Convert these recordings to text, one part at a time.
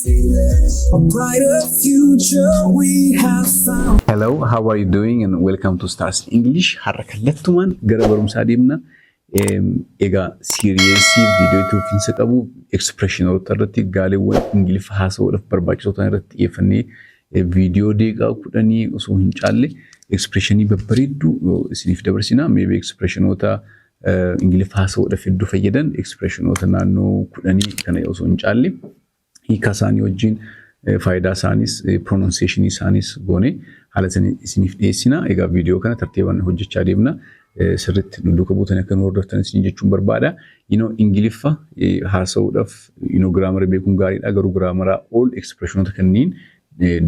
a brighter future we have found. Hello, how are you doing and welcome to Stars English. Har'a kallattumaan gara barumsaa deemna. Egaa siiriyeesii viidiyoo tuufiinsa qabu expressionoota irratti gaaleewwan Ingiliffa haasa'uudhaaf barbaachisoo ta'an irratti xiyyeeffannee viidiyoo deeqaa 10 osoo hin caalle expressionii babbareedduu isiniif dabarsina. Maybe expressionoota Ingiliffa haasa'uudhaaf hedduu fayyadan expressionoota naannoo 10 kana osoo hin caalle hiika isaanii wajjin faayidaa isaanis pronunciation isaanis goone haala isiniif dhiyeessina. Egaa viidiyoo kana tartiibaan hojjechaa deemna. Sirriitti duuka buutan akka nu hordoftan isin jechuun barbaada. Ingiliffa haasa'uudhaaf graamara beekuun gaariidha. Garuu graamara all expressionoota kanneen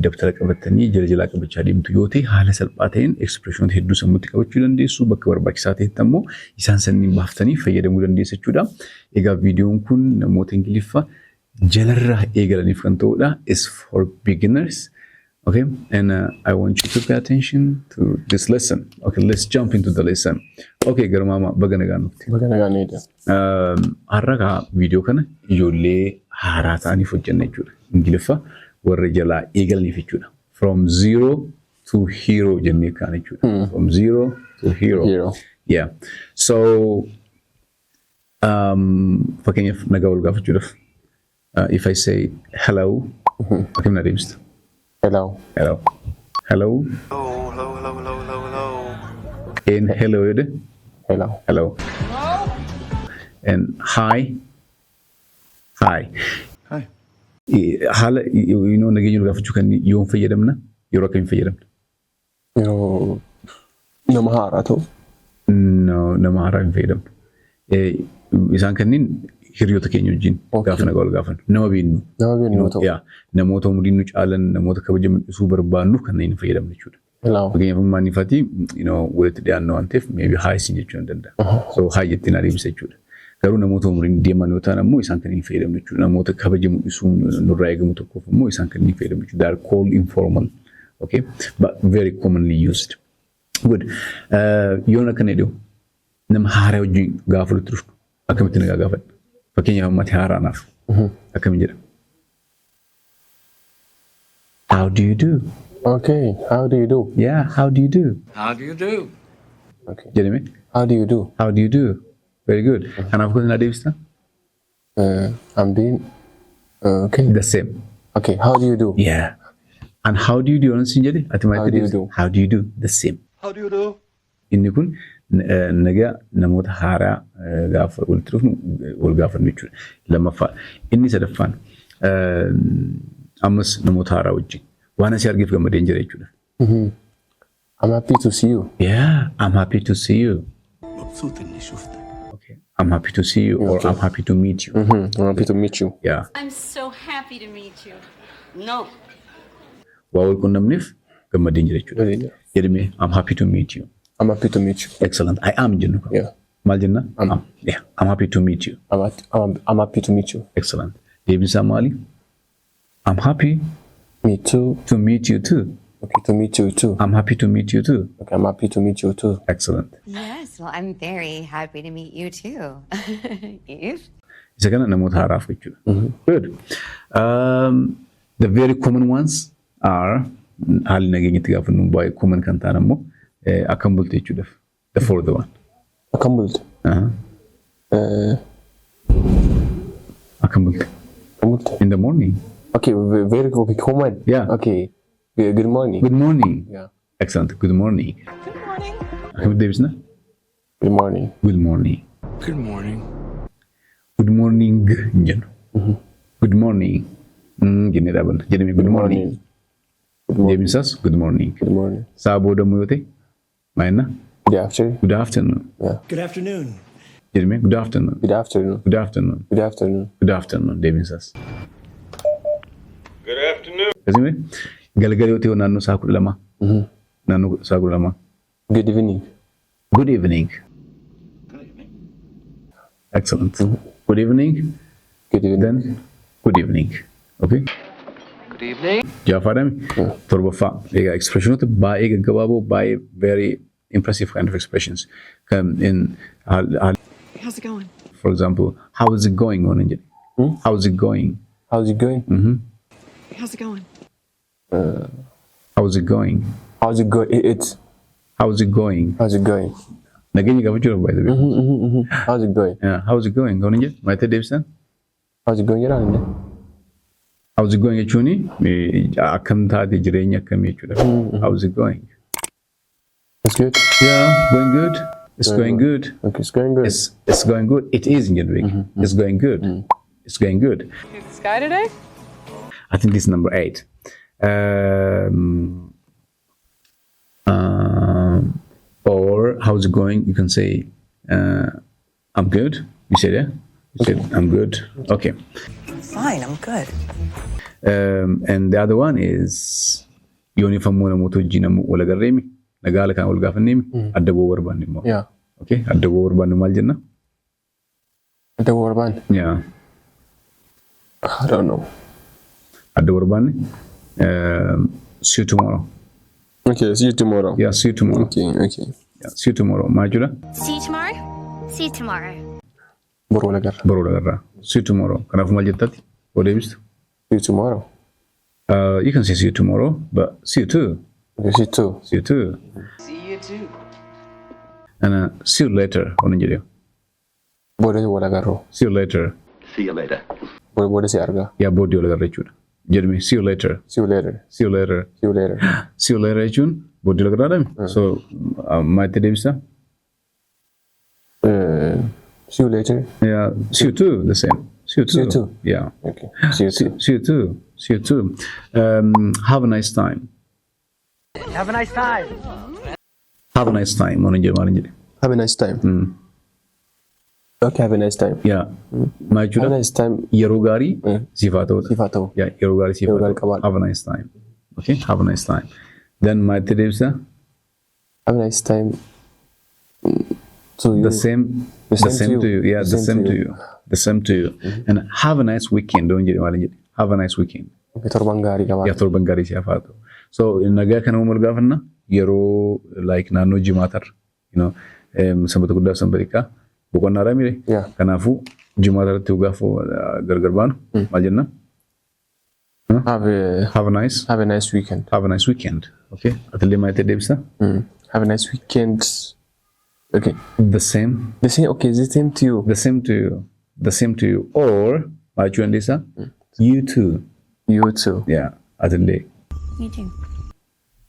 dabtara qabatanii jala qabachaa deemtu yoo ta'e haala salphaa ta'een expressionoota hedduu sammuutti qabachuu dandeessu. Bakka barbaachisaa ta'etti ammoo isaan sanniin baaftanii fayyadamuu dandeessu jechuudha. Egaa viidiyoon kun namoota Ingiliffa jalarraa eegalaniif kan ta'udha. Is for beginners. Okay, and I want you to pay attention to this lesson. Okay, let's jump into the lesson. Okay, garmaama baga nagaa nutti. Baga nagaa needha. Har'a viidiyoo kana ijoollee haaraa ta'aniif hojjenna jechuudha. Ingiliffa warra jalaa eegalaniif jechuudha. From zero to hero jennee kaan jechuudha. From zero to hero. Yeah. So fakkeenyaaf nagaa walgaafachuudhaaf if I say hello, akkam na deemsitu? Hello. Hello. Hello. Hello. And hello. Hello. Hello. And hi. Hi. Hi. Hala nageenya walgaafachuu kan yoom fayyadamna? Yeroo akkamii fayyadamna? Yeroo nama haaraa ta'u. No, nama haaraa hin fayyadamnu. Isaan kanneen hiriyoota keenya wajjin gaafa nagaa walgaafan nama beeknu. Nama beeknu ta'u. Namoota umriin nu caalan namoota kabajaman isuu barbaannuuf kanneen fayyadamnu jechuudha. Fakkeenyaaf maaniifati walitti dhiyaannoo waan ta'eef maybe haa isin jechuu ni danda'a. So haa jettiin adeemsa jechuudha. Garuu namoota umriin deeman yoo ta'an ammoo isaan kanneen fayyadamnu jechuudha. Namoota kabajamu isuu nurraa eegamu tokkoof ammoo isaan kanneen fayyadamnu jechuudha. They are called informal. Okay, but very commonly used. Good. Yoon akkana jedhu nama haaraa wajjin gaafa walitti dhufnu akkamitti nagaa gaafadha? Fakkeenyaaf ammatti haaraanaaf akkamiin jedhama? How do you do? Okay, how do you do? Yeah, how do you do? How do you do? Okay. Jedhame? How do you do? How do you do? Very good. Kanaaf kun na deebista? I'm doing okay. The same. Okay, how do you do? Yeah. And how do you do? Onan sin jedhe ati maal deebista? How do you do? The same. How do you do? Inni kun nagaa namoota haaraa gaafa walitti dhufnu wal gaafannu jechuudha. Lammaffaa inni sadaffaan ammas namoota haaraa wajjin waan asii argeef gammadeen jira jechuudha. I'm happy to see you. Yeah, I'm happy to see you. Okay, I'm happy to see you or I'm happy to meet you. I'm happy to meet you. Yeah. I'm so happy to meet you. No. Waa wal qunnamneef gammadeen jira jechuudha. Jedhame I'm happy to meet you. I'm happy to meet you. Excellent. I am jennu. Yeah. Maal jenna? Yeah, I'm happy to meet you. I'm happy to meet you. Excellent. Deebinsaa maali? I'm happy Me too. to meet you too. Okay, to meet you too. I'm happy to meet you too. Okay, I'm happy to meet you too. Excellent. Yes, well, I'm very happy to meet you too. Eve? Isa kana namoota haaraaf jechuudha. Good. The very common ones are haalli nageenyatti gaafa nu baay'ee common kan ta'an ammoo akkam bulte jechuudhaaf. The fourth one. Akkam bulte. Akkam bulte. Akkam bulte. In the morning. Okay, very okay, common. Yeah. Okay. Good morning. Good morning. Yeah. Excellent. Good morning. Good morning. Akkamitti deebisna? Good morning. Good morning. Good morning. Good morning jennu. Good morning. Jennee dhaabanna. Jedhame good morning. Deebinsaas good morning. Good morning. Saa booda immoo yoo ta'e maal jenna? Good afternoon. Good afternoon. Yeah. Good afternoon. Jedhame good afternoon. Good afternoon. Good afternoon. Good afternoon. Good afternoon. Deebinsaas. Good afternoon. Kasime galgala yoo ta'e naannoo saa 12. Naannoo saa 12. Good evening. Good evening. Excellent. Good evening. Good evening. Then good evening. Okay. Good evening. Jaafaadhame torbaffaa egaa expressionoota baay'ee gaggabaaboo baay'ee very impressive kind of expressions. How's it going? For example, how is it going on? How is it going? How's it going? How's it going? How's it going? How's it going? It's How's it going? how's it going? Nageenyi gaafachuu by the way. How's it going? Yeah, how's it going? Goon jedhe maayitee deebisan. How's it going? Jedhaan How's it going jechuuni akkam taate jireenya akkamii jechuudha. How's it going? It's good. Yeah, going good. It's going good. Okay, it's going good. It's going good. It is in Jedwig. It's going good. It's going good. See the sky today? I think this is number 8. Or how's it going? You can say I'm good. You say that. You said I'm good. Okay. Fine, I'm good. And the other one is uniform namoota wajjin wal agarreemi. Nagaa kan wal gaafanneemi. Adda boo barbaanne immoo. Yeah. Okay. Adda boo barbaanne maal jenna? The war band. Yeah. I don't know. Adda boo barbaanne. See you tomorrow. Okay, see you tomorrow. Yeah, see you tomorrow. Okay, okay. Yeah, see you tomorrow. Maal jechuudha? See you tomorrow? See you tomorrow. Boroo lagarra. Boroo lagarraa. See you tomorrow. Kanaaf maal jettati? Oo deebistu? See you tomorrow. You can say see you tomorrow, but see you too. Okay, see you too. See you too. See you too. And see you later. Onin jedhee. Booda wal agarroo. See you later. See you later. Booda si argaa. Yaa booddee wal agarra jechuudha. Jedhame see you later. See you later. See you later. See you later. See you later jechuun booddee wal agarraadhaami. So maalitti deebisa? See you later. Yeah, see you too. The same. See you too. See you too. Yeah. Okay. See you too. See you too. See you too. Have a nice time. Have a nice time. Have a nice time. Onin jedhe maaliin jedhe? Have a nice time. Okay, have a nice time. Yeah. Maal Have a jechuudha? nice time. Yeroo gaarii siif haa ta'udha. Siif haa ta'u. Yeah, yeroo gaarii siif Yeroo haa gaarii ta'u. qabaadhu. Have a nice time. Okay, have a nice time. Then maalitti deebisa? Have a nice time. To you. The same to you. Yeah, the same to you. The same to you. And have a nice weekend. Don't jedhe maaliin jedhe? Have a nice weekend. Okay, torban gaarii qabaadhu. Yaa torban gaarii siif haa ta'u. So nagaa kana wal gaafanna yeroo like naannoo jimaatarra, sanbata guddaa sanbata xiqqaa boqonnaadhaa mire. Yeah. Kanaafuu jimaatarratti gaafa gargar baanu maal jenna? Have Have a nice weekend. Have a nice weekend. Okay. Atillee maalitti deebisa? Have a nice weekend. Okay. The same. The same. Okay, the same to you. The same to you. The same to you. Or maal jechuu dandeessa? You too. You too. Yeah. Atillee. Me too.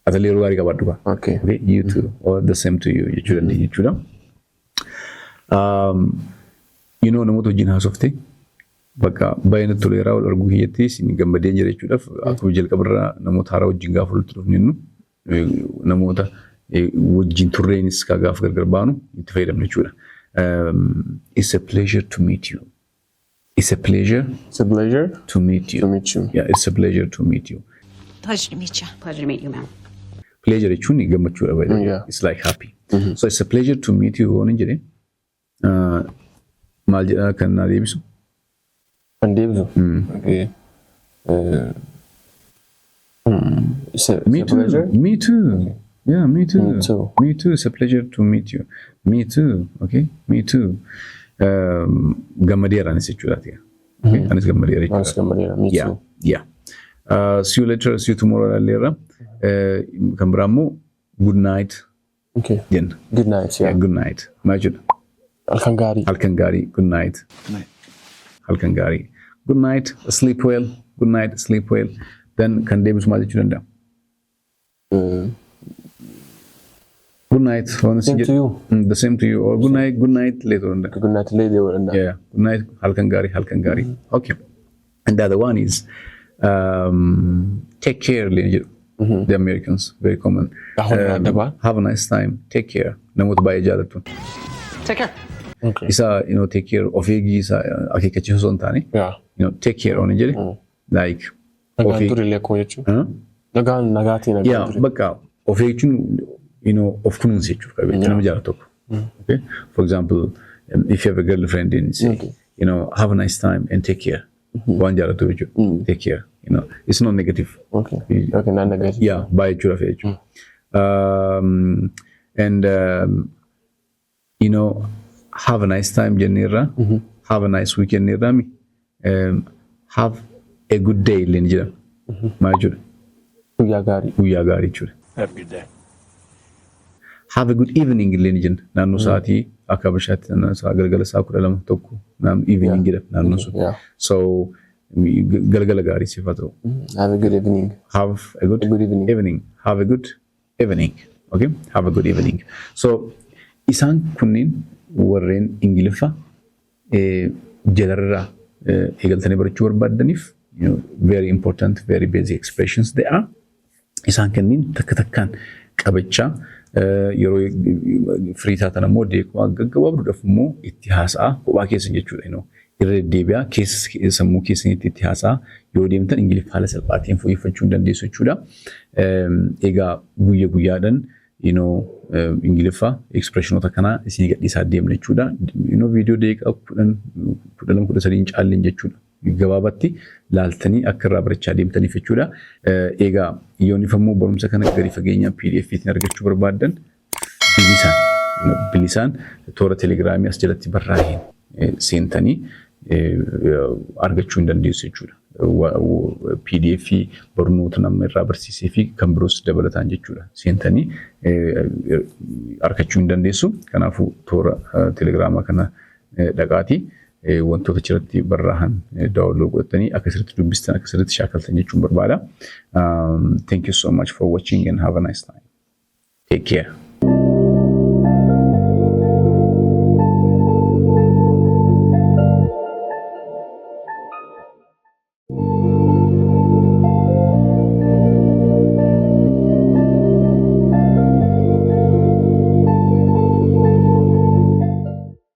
Atillee yeroo gaarii qabaadhu qaba. Okay. Okay. You too. Or the same to you jechuu dandeenya jechuudha. Namoota wajjin haasoftee bakka baay'inatti toleeraa wal arguu kiyyatti isin gammadee jira jechuudhaaf akkuma jalqabarraa namoota haaraa wajjin gaafa walitti dhufnu namoota wajjin turreenis ka gaafa gargar baanu itti fayyadamna jechuudha. It's a pleasure to meet you. It's a pleasure It's a pleasure to meet you. to meet you. Yeah, it's a pleasure to meet you. Pleasure to meet you. Pleasure to meet you, ma'am. Pleasure jechuun gammachuudha by the way. Yeah. It's like happy. So it's a pleasure to meet you waan jedhee maal jedhaa kan naa deebisu? And deebisu. Okay. It's a Me too. pleasure. Me too. Yeah, me too. Me too. Me too. It's a pleasure to meet you. Me too. Okay. Me too. Gammadeera anis jechuudhaati. Okay. Anis gammadeera Anis jechuudha. gammadeera. Me Yeah. too. Yeah. See you later. See you tomorrow lalleerra. Kan biraa immoo good night Okay. jenna. Good night. Yeah, Yeah. good night. Maal jechuudha? Halkan gaarii. Halkan gaarii. Good night. Halkan gaarii. Good night. Sleep well. Good night. Sleep well. Then kan deebisu maal jechuu danda'a? Good night. Same to you. The same to you. Or good night. Good night. Later on. Good night, lady. Yeah. Good night. Halkan gaarii. Halkan gaarii. Okay. And the other one is take care. The Americans very common. Have a nice time. Take care. Namoota baay'ee jaallatu. Take care. Okay. Isa take care of eegii isa akeekkachiisuu osoo hin taane Yeah. take care ooni jedhe like Nagaan durillee akkuma jechuudha. Nagaatiin yeah bakka of eegchuun of kunuunsa jechuudha qabeenya nama jaallatu tokko. Okay. For example, if you have a girlfriend and say have a nice time and take care. Waan jaallatu jechuudha. Take care. It's not negative. Okay. Okay, not negative. Yeah, baay'ee jechuudha fe'ee jechuudha. And have a nice time jenneerra. Have a nice weekend neerra. Have a good day illee ni jedhama. Maal jechuudha? Guyyaa gaarii. Guyyaa gaarii jechuudha. Have a good day. Have a good evening illee ni jenna. Naannoo sa'aatii akka bishaatti galgala sa'a 12 naannoo evening jedha naannoo sun. So galgala gaarii siif haa ta'u. Have a good evening. Have a good evening. Have a good evening. Okay? Have a good evening. So isaan kunniin warreen Ingiliffa jalarraa eegaltanii barachuu barbaadaniif very important, very basic expressions they are. Isaan kenniin takka takkaan qabachaa yeroo firii taatan ammoo deequu gaggabaabduudhaaf immoo itti haasa'a kophaa keessan jechuudha. Irra deebi'aa sammuu keessanitti itti haasa'a yoo deemtan Ingiliffa haala salphaatiin fooyyeffachuu hin dandeessu jechuudha. Egaa guyyaa guyyaadhaan Ingiliffa expressionota kanaa isin gadhiisaa deemna jechuudha. Viidiyoo deeqaa 10-13 hin caalleen jechuudha. Gabaabatti laaltanii akka irraa barachaa deemtaniif jechuudha. Egaa yoonifammoo barumsa kana gadi fageenyaa PDF'tiin argachuu barbaadan bilisaan toora telegiraamii as jalatti barraa'een seentanii argachuu hin dandeessu jechuudha. PDF barnoota nama irraa barsiisee fi kan biroos dabalataan jechuudha. Seentanii argachuu hin dandeessu. Kanaafuu toora telegiraamaa kana dhaqaatii wantoota achirratti barraa'an daawwachuu godhatanii akka sirriitti dubbistan akka sirriitti shaakaltan jechuun barbaada. Thank you so much for watching and have a nice time. Take care.